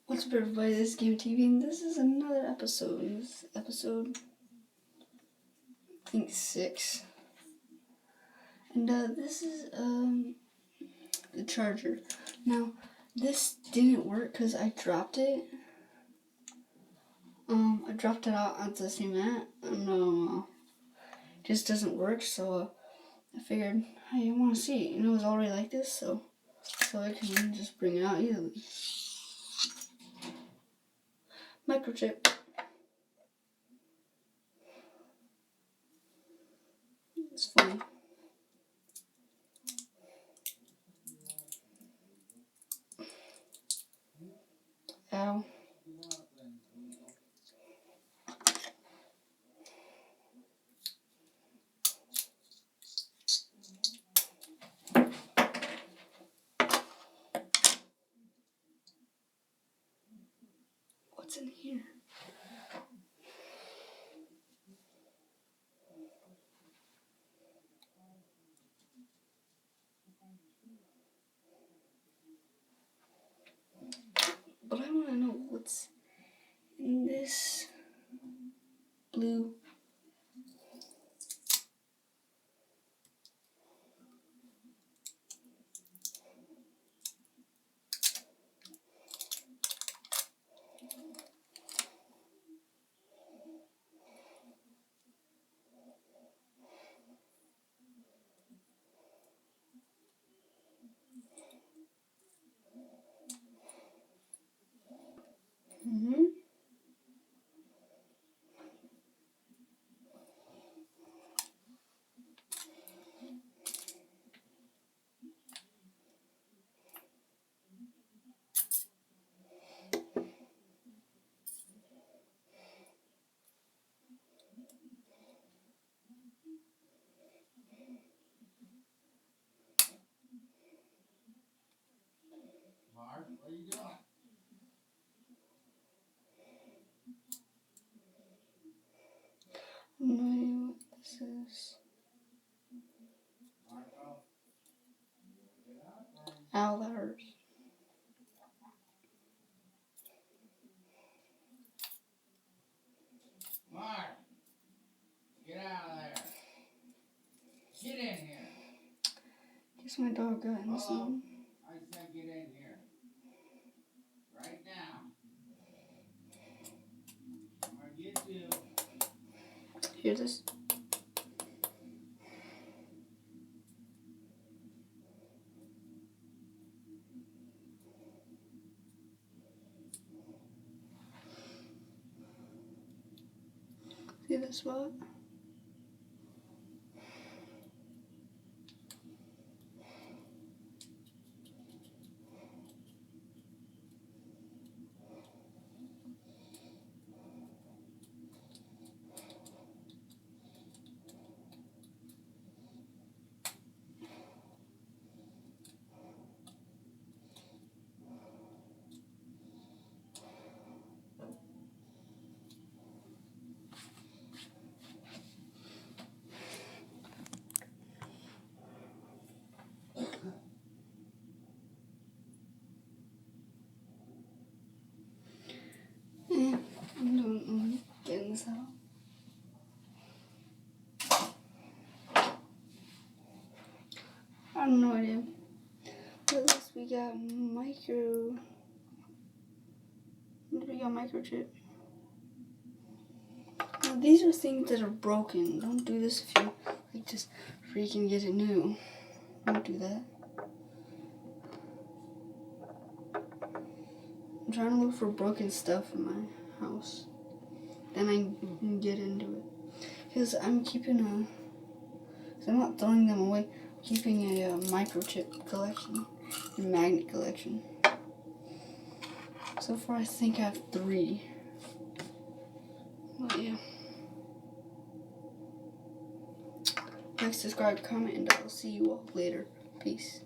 What's up, everybody? This is Game TV, and this is another episode. This is episode, I think, 6. And this is the charger. Now, this didn't work because I dropped it. I dropped it out onto the cement, and it just doesn't work. So I figured, hey, I want to see it. It was already like this, so I can just bring it out easily. Microchip. It's fun. Ow. What's in here? But I want to know what's in this blue. Mark, what are you doing? I have no idea what this is. Marco, get up and Ow, that hurts. Mark, get out of there. Get in here. Guess my dog got in some. I said get in here. Right now. I'm gonna get you. Hear this? See this spot? I'm getting this out. I have no idea. But this we got microchip. Now these are things that are broken. Don't do this if you like just freaking get it new. Don't do that. I'm trying to look for broken stuff in my house. Then I can get into it. Because I'm not throwing them away. I'm keeping a microchip collection, a magnet collection. So far, I think I have 3. But yeah. Like, subscribe, comment, and I'll see you all later. Peace.